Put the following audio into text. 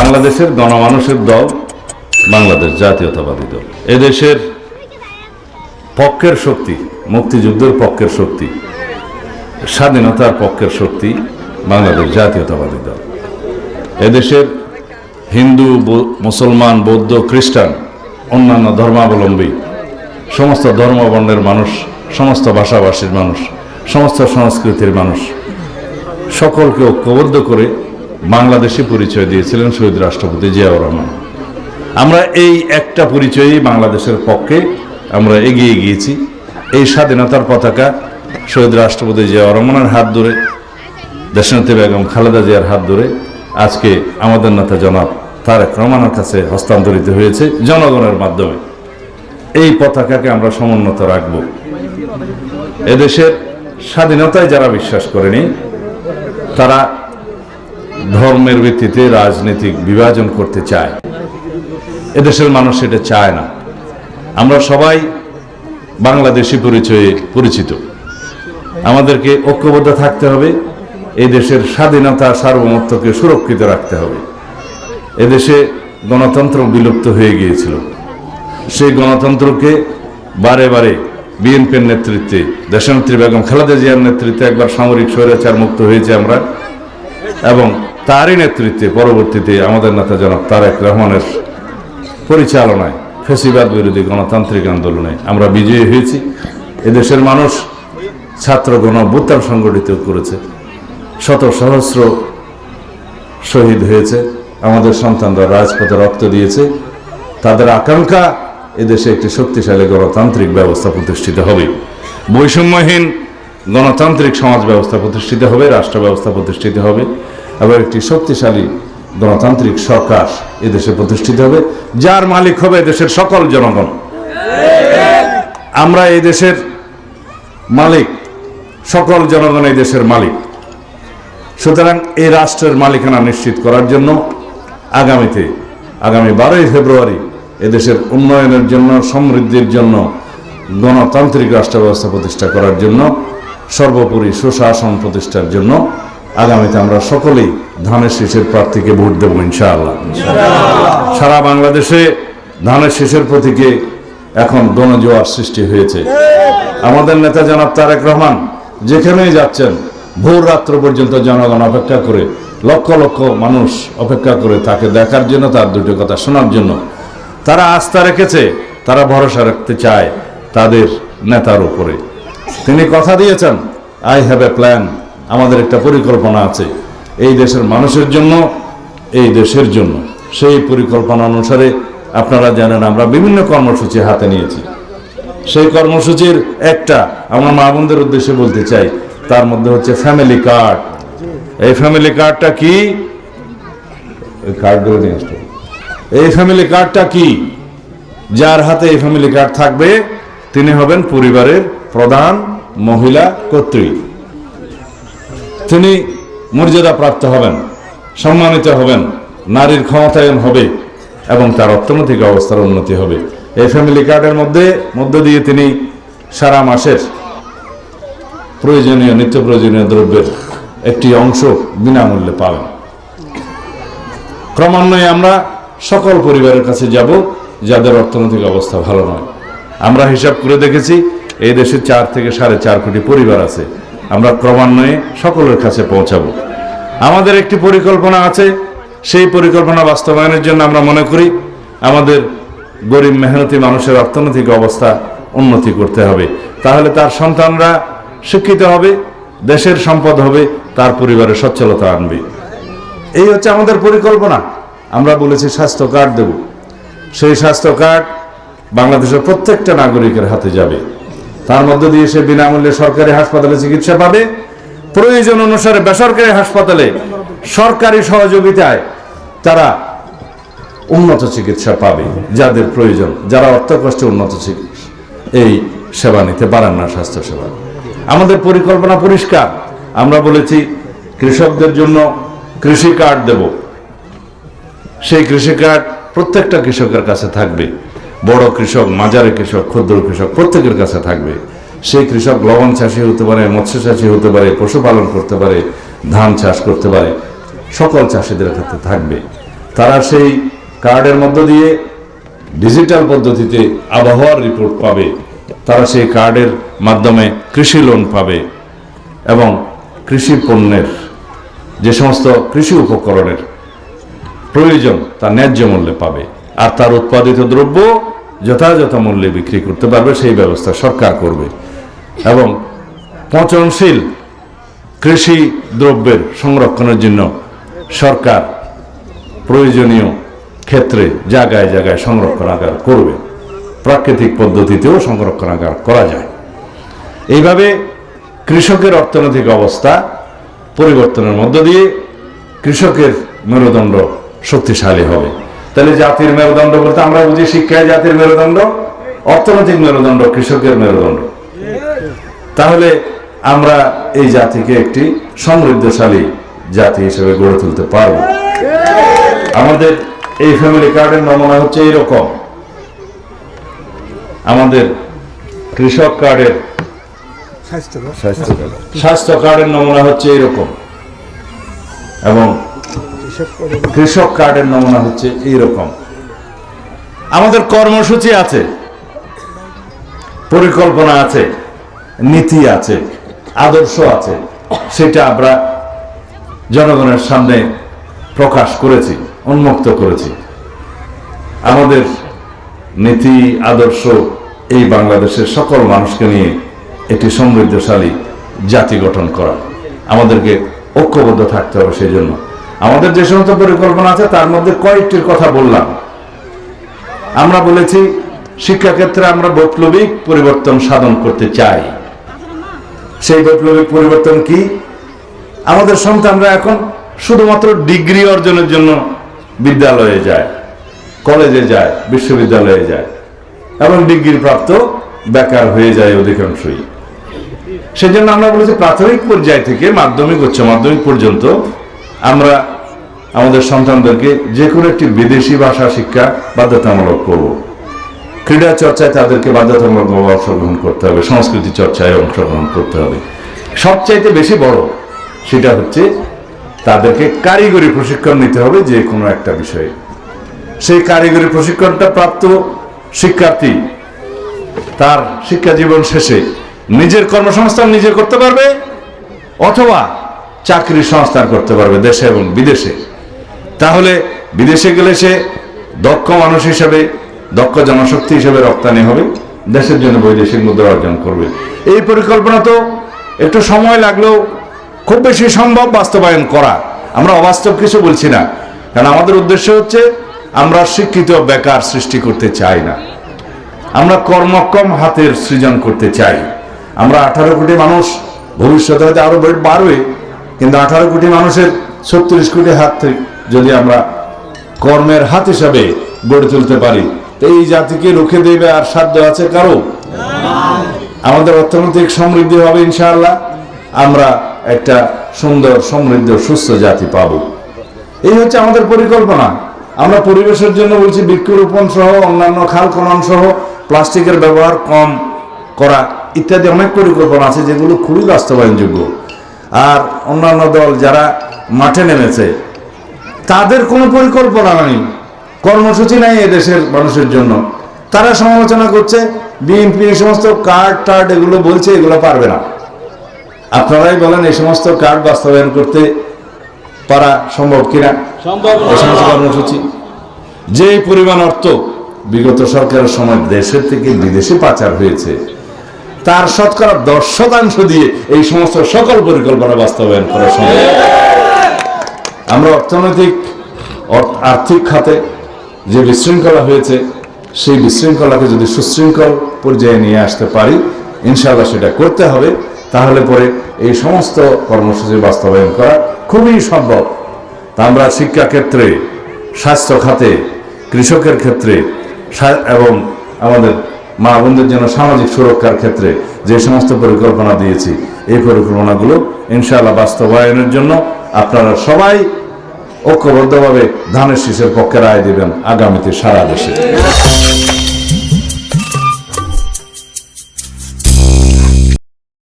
বাংলাদেশের গণমানুষের দল বাংলাদেশ জাতীয়তাবাদী দল এদেশের পক্ষের শক্তি, মুক্তিযুদ্ধের পক্ষের শক্তি, স্বাধীনতার পক্ষের শক্তি বাংলাদেশ জাতীয়তাবাদী দল। এদেশের হিন্দু, মুসলমান, বৌদ্ধ, খ্রিস্টান, অন্যান্য ধর্মাবলম্বী সমস্ত ধর্মবর্ণের মানুষ, সমস্ত ভাষাভাষীর মানুষ, সমস্ত সংস্কৃতির মানুষ সকলকে ঐক্যবদ্ধ করে বাংলাদেশি পরিচয় দিয়েছিলেন শহীদ রাষ্ট্রপতি জিয়াউর রহমান। আমরা এই একটা পরিচয়েই বাংলাদেশের পক্ষে আমরা এগিয়ে গিয়েছি। এই স্বাধীনতার পতাকা শহীদ রাষ্ট্রপতি জিয়াউর রহমানের হাত ধরে, দেশনেত্রী বেগম খালেদা জিয়ার হাত ধরে আজকে আমাদের নেতা জনাব তারেক রহমানের কাছে হস্তান্তরিত হয়েছে জনগণের মাধ্যমে। এই পতাকাকে আমরা সমুন্নত রাখব। এদেশের স্বাধীনতায় যারা বিশ্বাস করেনি, তারা ধর্মের ভিত্তিতে রাজনৈতিক বিভাজন করতে চায়। এদেশের মানুষ এটা চায় না। আমরা সবাই বাংলাদেশি পরিচয়ে পরিচিত। আমাদেরকে ঐক্যবদ্ধ থাকতে হবে। এই দেশের স্বাধীনতা, সার্বভৌমত্বকে সুরক্ষিত রাখতে হবে। এদেশে গণতন্ত্র বিলুপ্ত হয়ে গিয়েছিল। সেই গণতন্ত্রকে বারে বারে বিএনপির নেতৃত্বে, দেশনেত্রী বেগম খালেদা জিয়ার নেতৃত্বে একবার সামরিক স্বৈরাচার মুক্ত হয়েছে আমরা, এবং তারই নেতৃত্বে পরবর্তীতে আমাদের নেতা জনাব তারেক রহমানের পরিচালনায় ফ্যাসিবাদ বিরোধী গণতান্ত্রিক আন্দোলনে আমরা বিজয়ী হয়েছি। এদেশের মানুষ ছাত্র গণ অভ্যুত্থান সংগঠিত করেছে, শত সহস্র শহীদ হয়েছে, আমাদের সন্তানরা রাজপথে রক্ত দিয়েছে। তাদের আকাঙ্ক্ষা এদেশে একটি শক্তিশালী গণতান্ত্রিক ব্যবস্থা প্রতিষ্ঠিত হবে, বৈষম্যহীন গণতান্ত্রিক সমাজ ব্যবস্থা প্রতিষ্ঠিত হবে, রাষ্ট্র ব্যবস্থা প্রতিষ্ঠিত হবে, এবং একটি শক্তিশালী গণতান্ত্রিক সরকার এদেশে প্রতিষ্ঠিত হবে, যার মালিক হবে এদেশের সকল জনগণ। আমরা এই দেশের মালিক, সকল জনগণ এই দেশের মালিক। সুতরাং এই রাষ্ট্রের মালিকানা নিশ্চিত করার জন্য আগামী 12ই ফেব্রুয়ারি এদেশের উন্নয়নের জন্য, সমৃদ্ধির জন্য, গণতান্ত্রিক রাষ্ট্র ব্যবস্থা প্রতিষ্ঠা করার জন্য, সর্বোপরি সুশাসন প্রতিষ্ঠার জন্য আগামীতে আমরা সকলেই ধানের শীষের প্রার্থীকে ভোট দেব ইনশাআল্লাহ। সারা বাংলাদেশে ধানের শীষের প্রতীকে এখন গণজোয়ার সৃষ্টি হয়েছে। আমাদের নেতা জনাব তারেক রহমান যেখানেই যাচ্ছেন, ভোর রাত্র পর্যন্ত জনগণ অপেক্ষা করে, লক্ষ লক্ষ মানুষ অপেক্ষা করে তাকে দেখার জন্য, তার দুটো কথা শোনার জন্য। তারা আস্থা রেখেছে, তারা ভরসা রাখতে চায় তাদের নেতার উপরে। তিনি কথা দিয়েছেন, আই হ্যাভ এ প্ল্যান, আমাদের একটা পরিকল্পনা আছে এই দেশের মানুষের জন্য, এই দেশের জন্য। সেই পরিকল্পনা অনুসারে আপনারা জানেন আমরা বিভিন্ন কর্মসূচি হাতে নিয়েছি। সেই কর্মসূচির একটা আমার মা বোনদের উদ্দেশ্যে বলতে চাই, তার মধ্যে হচ্ছে ফ্যামিলি কার্ড। এই ফ্যামিলি কার্ডটা কি? কার্ডগুলো নিয়ে আসতে। এই ফ্যামিলি কার্ডটা কি? যার হাতে এই ফ্যামিলি কার্ড থাকবে তিনি হবেন পরিবারের প্রধান মহিলা কর্ত্রী। তিনি মর্যাদা প্রাপ্ত হবেন, সম্মানিত হবেন, নারীর ক্ষমতায়ন হবে এবং তার অর্থনৈতিক অবস্থার উন্নতি হবে। এই ফ্যামিলি কার্ডের মধ্য দিয়ে তিনি সারা মাসের প্রয়োজনীয়, নিত্য প্রয়োজনীয় দ্রব্যের একটি অংশ বিনামূল্যে পাবেন। ক্রমান্বয়ে আমরা সকল পরিবারের কাছে যাব যাদের অর্থনৈতিক অবস্থা ভালো নয়। আমরা হিসাব করে দেখেছি এই দেশে 4 থেকে 4.5 কোটি পরিবার আছে। আমরা ক্রমান্বয়ে সকলের কাছে পৌঁছাবো। আমাদের একটি পরিকল্পনা আছে। সেই পরিকল্পনা বাস্তবায়নের জন্য আমরা মনে করি আমাদের গরিব মেহনতি মানুষের অর্থনৈতিক অবস্থা উন্নতি করতে হবে। তাহলে তার সন্তানরা শিক্ষিত হবে, দেশের সম্পদ হবে, তার পরিবারে সচ্ছলতা আনবে। এই হচ্ছে আমাদের পরিকল্পনা। আমরা বলেছি স্বাস্থ্য কার্ড দেব। সেই স্বাস্থ্য কার্ড বাংলাদেশের প্রত্যেকটা নাগরিকের হাতে যাবে। তার মধ্য দিয়ে সে বিনামূল্যে সরকারি হাসপাতালে চিকিৎসা পাবে, প্রয়োজন অনুসারে বেসরকারি হাসপাতালে সরকারি সহযোগিতায় তারা উন্নত চিকিৎসা পাবে যাদের প্রয়োজন, যারা অর্থ কষ্টে উন্নত চিকিৎসা এই সেবা নিতে পারেন না, স্বাস্থ্য সেবা। আমাদের পরিকল্পনা পরিষ্কার। আমরা বলেছি কৃষকদের জন্য কৃষি কার্ড দেব। সেই কৃষি কার্ড প্রত্যেকটা কৃষকের কাছে থাকবে। বড় কৃষক, মাঝারি কৃষক, ক্ষুদ্র কৃষক প্রত্যেকের কাছে থাকবে। সেই কৃষক লবণ চাষি হতে পারে, মৎস্য চাষি হতে পারে, পশুপালন করতে পারে, ধান চাষ করতে পারে, সকল চাষিদের কাছে থাকবে। তারা সেই কার্ডের মধ্য দিয়ে ডিজিটাল পদ্ধতিতে আবহাওয়ার রিপোর্ট পাবে, তারা সেই কার্ডের মাধ্যমে কৃষি লোন পাবে এবং কৃষি পণ্যের যে সমস্ত কৃষি উপকরণের প্রয়োজন তা ন্যায্য মূল্যে পাবে, আর তার উৎপাদিত দ্রব্য যথাযথ মূল্যে বিক্রি করতে পারবে সেই ব্যবস্থা সরকার করবে। এবং পচনশীল কৃষি দ্রব্যের সংরক্ষণের জন্য সরকার প্রয়োজনীয় ক্ষেত্রে জায়গায় জায়গায় সংরক্ষণাগার করবে, প্রাকৃতিক পদ্ধতিতেও সংরক্ষণাগার করা যায়। এইভাবে কৃষকের অর্থনৈতিক অবস্থা পরিবর্তনের মধ্য দিয়ে কৃষকের মেরুদণ্ড শক্তিশালী হবে। তাহলে জাতির মেরুদণ্ড বলতে আমরা বুঝি শিক্ষায় জাতির মেরুদণ্ড, অর্থনৈতিক মেরুদণ্ড কৃষকের মেরুদণ্ড। তাহলে আমরা এই জাতিকে একটি সমৃদ্ধশালী জাতি হিসেবে গড়ে তুলতে পারব। আমাদের এই ফ্যামিলি কার্ডের নমুনা হচ্ছে এইরকম, আমাদের কৃষক কার্ডের স্বাস্থ্য কার্ডের নমুনা হচ্ছে এইরকম, এবং কৃষক কার্ডের নমুনা হচ্ছে এইরকম। আমাদের কর্মসূচি আছে, পরিকল্পনা আছে, নীতি আছে, আদর্শ আছে, সেটা আমরা জনগণের সামনে প্রকাশ করেছি, উন্মুক্ত করেছি। আমাদের নীতি আদর্শ এই বাংলাদেশের সকল মানুষকে নিয়ে একটি সমৃদ্ধশালী জাতি গঠন করা, আমাদেরকে ঐক্যবদ্ধ থাকতে হবে। সেই জন্য আমাদের যে সমস্ত পরিকল্পনা আছে তার মধ্যে কয়েকটির কথা বললাম। আমরা বলেছি শিক্ষাক্ষেত্রে আমরা বৈপ্লবিক পরিবর্তন সাধন করতে চাই। সেই বৈপ্লবিক পরিবর্তন কি? আমাদের সন্তানরা এখন শুধুমাত্র ডিগ্রি অর্জনের জন্য বিদ্যালয়ে যায়, কলেজে যায়, বিশ্ববিদ্যালয়ে যায়, এবং ডিগ্রি প্রাপ্ত বেকার হয়ে যায় অধিকাংশই। সেজন্য আমরা বলেছি প্রাথমিক পর্যায় থেকে মাধ্যমিক উচ্চ মাধ্যমিক পর্যন্ত আমরা আমাদের সন্তানদেরকে যে কোনো একটি বিদেশি ভাষা শিক্ষা বাধ্যতামূলক করব। ক্রীড়া চর্চায় তাদেরকে বাধ্যতামূলকভাবে অংশগ্রহণ করতে হবে, সংস্কৃতি চর্চায় অংশগ্রহণ করতে হবে। সবচাইতে বেশি বড় সেটা হচ্ছে তাদেরকে কারিগরি প্রশিক্ষণ নিতে হবে যে কোনো একটা বিষয়ে। সেই কারিগরি প্রশিক্ষণটা প্রাপ্ত শিক্ষার্থী তার শিক্ষা জীবন শেষে নিজের কর্মসংস্থান নিজে করতে পারবে, অথবা চাকরির সংস্থান করতে পারবে দেশে এবং বিদেশে। তাহলে বিদেশে গেলে সে দক্ষ মানুষ হিসেবে, দক্ষ জনশক্তি হিসেবে রপ্তানি হবে, দেশের জন্য বৈদেশিক মুদ্রা অর্জন করবে। এই পরিকল্পনা তো একটু সময় লাগলেও খুব বেশি সম্ভব বাস্তবায়ন করা। আমরা অবাস্তব কিছু বলছি না, কারণ আমাদের উদ্দেশ্য হচ্ছে আমরা শিক্ষিত বেকার সৃষ্টি করতে চাই না, আমরা কর্মক্ষম হাতের সৃজন করতে চাই। আমরা 18 কোটি মানুষ, ভবিষ্যতে হয়তো আরো বাড়বে, কিন্তু 18 কোটি মানুষের 36 কোটি হাত যদি আমরা কর্মের হাত হিসাবে গড়ে তুলতে পারি, তো এই জাতিকে রুখে দেবে আর সাধ্য আছে কারো? আমাদের অর্থনৈতিক সমৃদ্ধি হবে ইনশাআল্লাহ, আমরা একটা সুন্দর সমৃদ্ধ সুস্থ জাতি পাব। এই হচ্ছে আমাদের পরিকল্পনা। আমরা পরিবেশের জন্য বলছি বৃক্ষরোপণ সহ, অন্যান্য খাল খনন সহ, প্লাস্টিকের ব্যবহার কম করা ইত্যাদি অনেক পরিকল্পনা আছে যেগুলো খুবই বাস্তবায়নযোগ্য। আর অন্যান্য দল যারা মাঠে নেমেছে তাদের কোনো পরিকল্পনা নেই, কর্মসূচি নাই এদেশের মানুষের জন্য। তারা সমালোচনা করছে বিএনপি এই সমস্ত কার্ড টার্ড এগুলো বলছে, এগুলো পারবে না। আপনারাই বলেন এই সমস্ত কার্ড বাস্তবায়ন করতে পারা সম্ভব কিনা? এই সমস্ত কর্মসূচি যে পরিমাণ অর্থ বিগত সরকারের সময় দেশের থেকে বিদেশে পাচার হয়েছে, তার শতকরা 10% দিয়ে এই সমস্ত সকল পরিকল্পনা বাস্তবায়ন করা সম্ভব। আমরা আর্থিক খাতে যে বিশৃঙ্খলা হয়েছে, সেই বিশৃঙ্খলাকে যদি সুশৃঙ্খল পর্যায়ে নিয়ে আসতে পারি, ইনশাআল্লাহ সেটা করতে হবে। তাহলে পরে এই সমস্ত কর্মসূচি বাস্তবায়ন করা খুবই সম্ভব। তা আমরা শিক্ষা ক্ষেত্রে, স্বাস্থ্য খাতে, কৃষকের ক্ষেত্রে এবং আমাদের মা বোনদের জন্য সামাজিক সুরক্ষার ক্ষেত্রে যে সমস্ত পরিকল্পনা দিয়েছি, এই পরিকল্পনাগুলো ইনশাআল্লাহ বাস্তবায়নের জন্য আপনারা সবাই ঐক্যবদ্ধভাবে ধানের শীষের পক্ষে রায় দেবেন আগামীতে সারা দেশে।